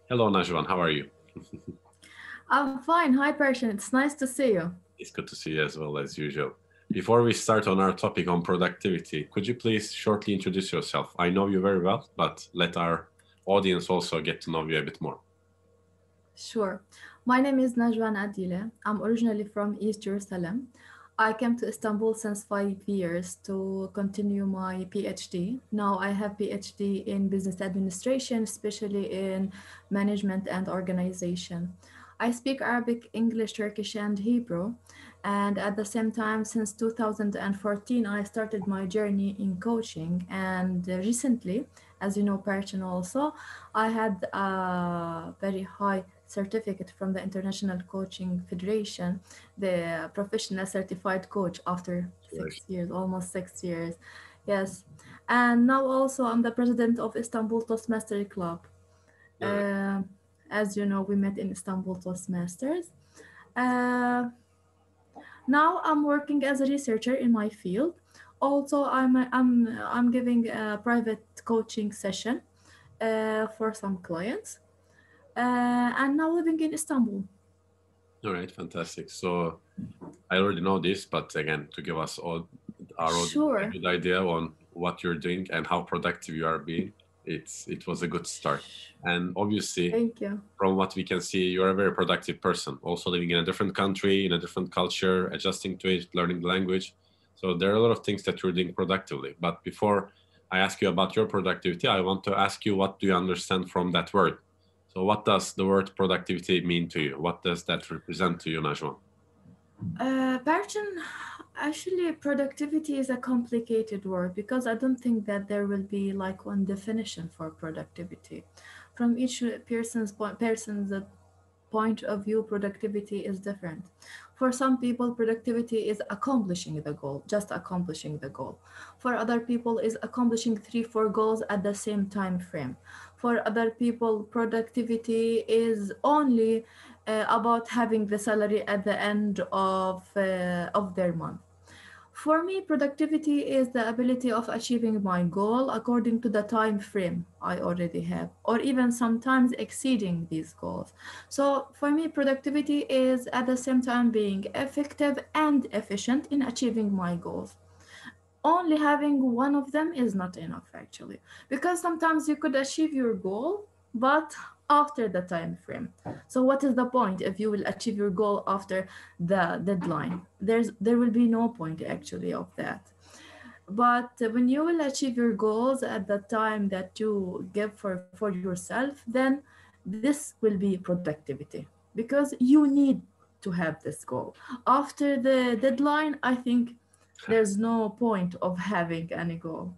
Hello, Najwan. How are you? I'm fine. Hi, Persian. It's nice to see you. It's good to see you as well as usual. Before we start on our topic on productivity, could you please shortly introduce yourself? I know you very well, but let our audience also get to know you a bit more. Sure. My name is Najwan Adileh. I'm originally from East Jerusalem. I came to Istanbul since 5 years to continue my PhD. Now I have PhD in business administration, especially in management and organization. I speak Arabic, English, Turkish, and Hebrew. And at the same time, since 2014, I started my journey in coaching. And recently, as you know, Persian also, I had a very high certificate from the International Coaching Federation, the professional certified coach after Right. 6 years, almost 6 years. Yes. And now also I'm the president of Istanbul Toastmasters Club. All right. Uh, as you know, we met in Istanbul Toastmasters. Uh, Now I'm working as a researcher in my field. Also, I'm giving a private coaching session for some clients, and now living in Istanbul. All right. Fantastic. So I already know this, but again, to give us all our audience a Sure. good idea on what you're doing and how productive you are being, it was a good start. And obviously, Thank you. from what we can see, you're a very productive person, also living in a different country, in a different culture, adjusting to it, learning the language. So there are a lot of things that you're doing productively. But before I ask you about your productivity, I want to ask you, what do you understand from that word? So what does the word productivity mean to you? What does that represent to you, Najwan? Persian, actually, productivity is a complicated word because I don't think that there will be like one definition for productivity. From each person's point of view, productivity is different. For some people, productivity is accomplishing the goal, just accomplishing the goal. For other people, is accomplishing three, four goals at the same time frame. For other people, productivity is only about having the salary at the end of their month. For me, productivity is the ability of achieving my goal according to the time frame I already have, or even sometimes exceeding these goals. So, for me, productivity is at the same time being effective and efficient in achieving my goals. Only having one of them is not enough, actually, because sometimes you could achieve your goal, but after the time frame. So what is the point if you will achieve your goal after the deadline? There will be no point actually of that. But when you will achieve your goals at the time that you give for yourself, then this will be productivity because you need to have this goal. After the deadline, I think there's no point of having any goal.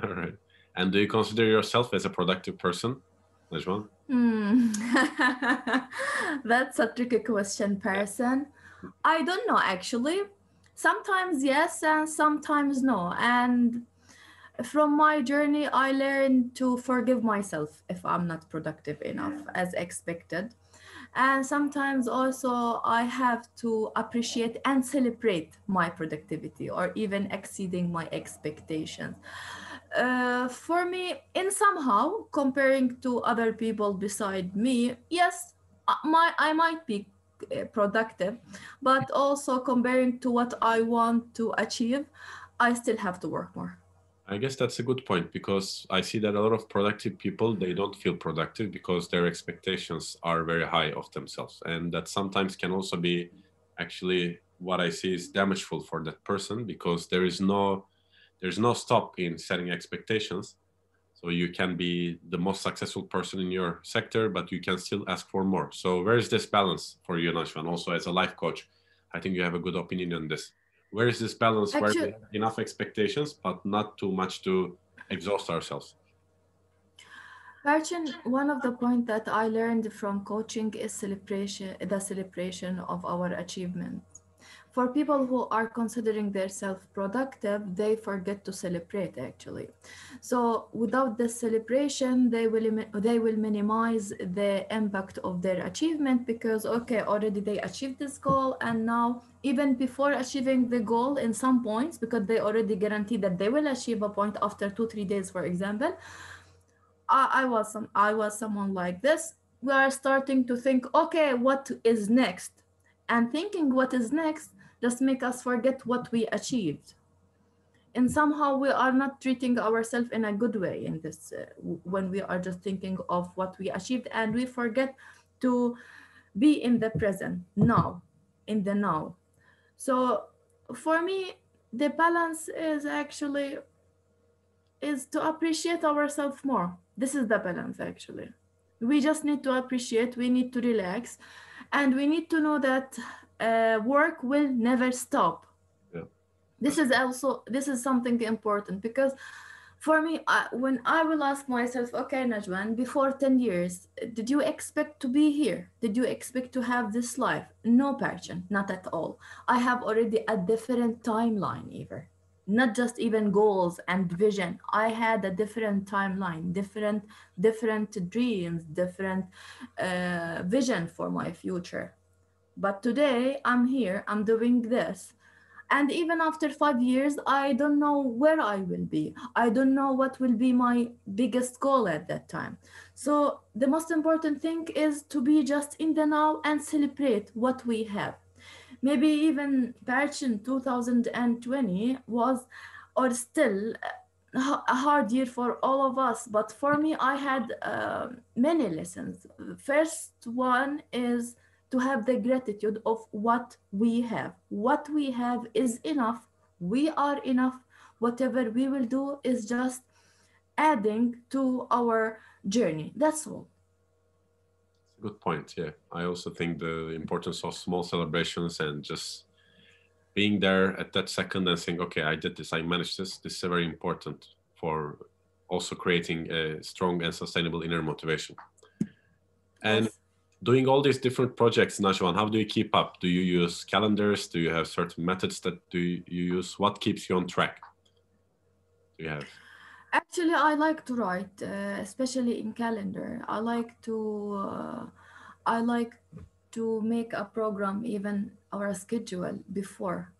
All right. And do you consider yourself as a productive person, Najwan? Hmm. That's a tricky question, Yeah. person. I don't know actually. Sometimes yes, and sometimes no. And from my journey, I learned to forgive myself if I'm not productive enough as expected. And sometimes also I have to appreciate and celebrate my productivity or even exceeding my expectations. For me, in somehow comparing to other people beside me, yes, I might be productive, but also comparing to what I want to achieve, I still have to work more. I guess that's a good point because I see that a lot of productive people, they don't feel productive because their expectations are very high of themselves. And that sometimes can also be actually what I see is damageful for that person because there's no stop in setting expectations. So you can be the most successful person in your sector, but you can still ask for more. So where is this balance for you, Nashwan? Also as a life coach, I think you have a good opinion on this. Where is this balance where we Actually, have enough expectations, but not too much to exhaust ourselves? Arjun, one of the points that I learned from coaching is the celebration of our achievements. For people who are considering themselves productive, they forget to celebrate actually. So without this celebration, they will minimize the impact of their achievement because okay, already they achieved this goal, and now even before achieving the goal in some points, because they already guarantee that they will achieve a point after 2 3 days, for example. I was someone like this. we are starting to think, okay, what is next? And thinking what is next just make us forget what we achieved. And somehow we are not treating ourselves in a good way in this when we are just thinking of what we achieved, and we forget to be in the present now, in the now. So for me, the balance is actually is to appreciate ourselves more. This is the balance actually. We just need to appreciate, we need to relax, and we need to know that work will never stop. Yeah, This that's is also, this is something important, because for me, when I will ask myself, okay, Najwan, before 10 years, did you expect to be here? Did you expect to have this life? No, Parchin, not at all. I have already a different timeline, even. Not just even goals and vision. I had a different timeline, different dreams, different vision for my future. But today, I'm here, I'm doing this. And even after 5 years, I don't know where I will be. I don't know what will be my biggest goal at that time. So, the most important thing is to be just in the now and celebrate what we have. Maybe even March in 2020 was or still a hard year for all of us, but for me, I had many lessons. First one is to have the gratitude of what we have. What we have is enough. We are enough. Whatever we will do is just adding to our journey. That's all. a good point. Yeah, I also think the importance of small celebrations and just being there at that second and saying, okay, I did this, I managed this. This is very important for also creating a strong and sustainable inner motivation. And Yes. doing all these different projects, Najwan, how do you keep up? Do you use calendars? Do you have certain methods that you use? What keeps you on track? Do you have? Actually, I like to write, especially in calendar. I like to make a program, even or a schedule before.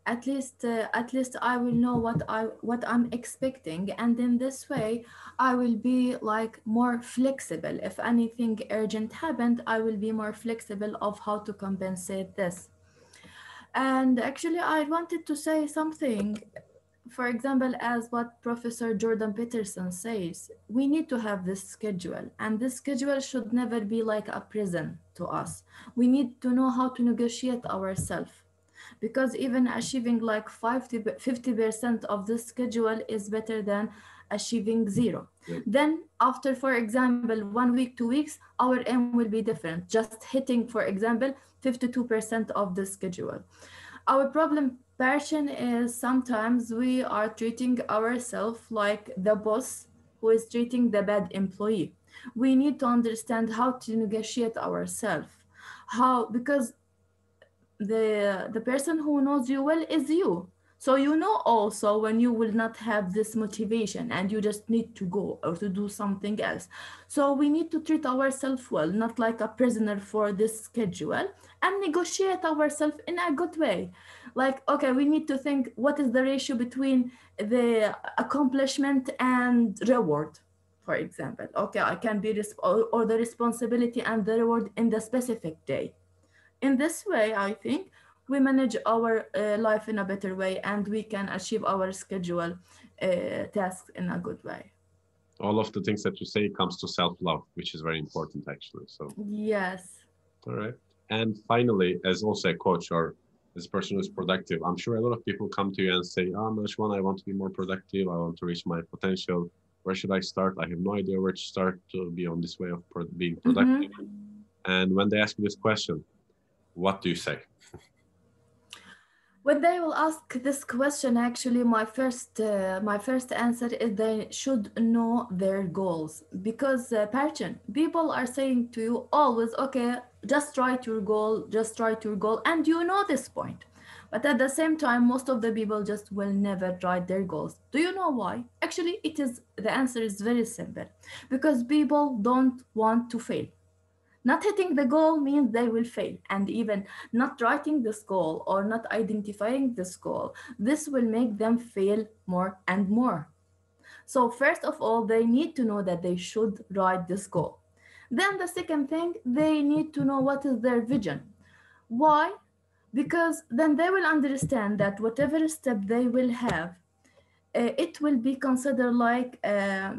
At least I will know what I'm expecting, and in this way, I will be like more flexible. If anything urgent happened, I will be more flexible of how to compensate this. And actually, I wanted to say something, for example, as what Professor Jordan Peterson says, we need to have this schedule, and this schedule should never be like a prison to us. We need to know how to negotiate ourselves, because even achieving like 50% of this schedule is better than achieving zero. Yeah. Then after, for example, 1 week, 2 weeks, our aim will be different, just hitting, for example, 52% of the schedule. Our problem, passion, is sometimes we are treating ourselves like the boss who is treating the bad employee. We need to understand how to negotiate ourselves. How, because the person who knows you well is you. So you know also when you will not have this motivation and you just need to go or to do something else. So we need to treat ourselves well, not like a prisoner for this schedule, and negotiate ourselves in a good way. Like, okay, we need to think what is the ratio between the accomplishment and reward. For example, okay, I can be or the responsibility and the reward in the specific day. In this way, I think we manage our life in a better way, and we can achieve our schedule tasks in a good way. All of the things that you say comes to self-love, which is very important actually. So, Yes. all right. And finally, as also a coach or as a person who's productive, I'm sure a lot of people come to you and say, "Ah, Najwan, I want to be more productive. I want to reach my potential. Where should I start? I have no idea where to start to be on this way of being productive." Mm-hmm. And when they ask you this question, what do you say? When they will ask this question, actually, my first answer is they should know their goals, because Parchin, people are saying to you always, okay, just write your goal, just write your goal, and you know this point. But at the same time, most of the people just will never write their goals. Do you know why? Actually, the answer is very simple, because people don't want to fail. Not hitting the goal means they will fail, and even not writing this goal or not identifying this goal, this will make them fail more and more. So, first of all, they need to know that they should write this goal. Then the second thing, they need to know what is their vision. Why? Because then they will understand that whatever step they will have, it will be considered like a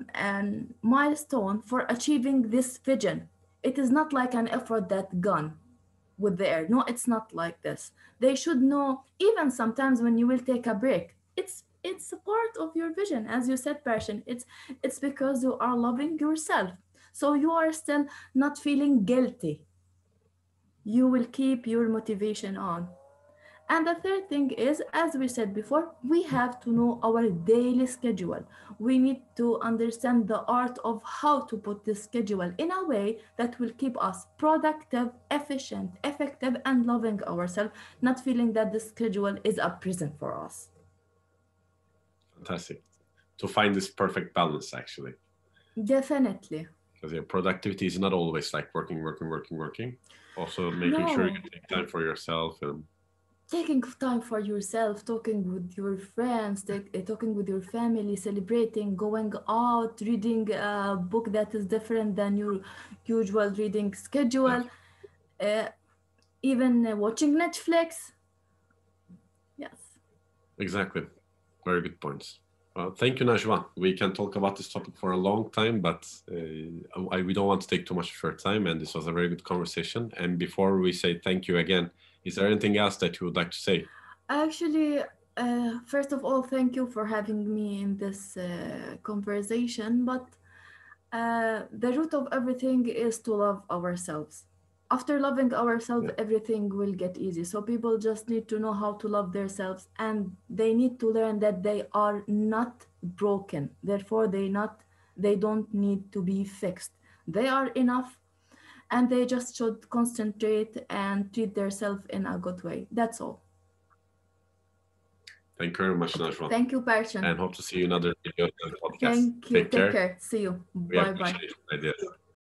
milestone for achieving this vision. It is not like an effort that gone with the air. No, it's not like this. They should know, even sometimes when you will take a break, it's a part of your vision. As you said, passion, it's because you are loving yourself. So you are still not feeling guilty. You will keep your motivation on. And the third thing is, as we said before, we have to know our daily schedule. We need to understand the art of how to put this schedule in a way that will keep us productive, efficient, effective, and loving ourselves, not feeling that the schedule is a prison for us. Fantastic. To find this perfect balance, actually. Definitely. Because yeah, productivity is not always like working, working, working, working. Also making sure you No, take time for yourself and taking time for yourself, talking with your friends, talking with your family, celebrating, going out, reading a book that is different than your usual reading yeah, schedule, uh, even watching Netflix. Yes. exactly. Very good points. Thank you, Najwan. We can talk about this topic for a long time, but we don't want to take too much of your time. And this was a very good conversation. And before we say thank you again, is there anything else that you would like to say? Actually, first of all, thank you for having me in this conversation. But the root of everything is to love ourselves. After loving ourselves, Yeah, everything will get easy. So people just need to know how to love themselves, and they need to learn that they are not broken. Therefore, they don't need to be fixed. They are enough, and they just should concentrate and treat themselves in a good way. That's all. thank you very much, Okay. Najwan. Thank you, Parshan. And hope to see you in another video and podcast. Thank you. Take Take care. care. See you. We Bye bye. appreciate your ideas.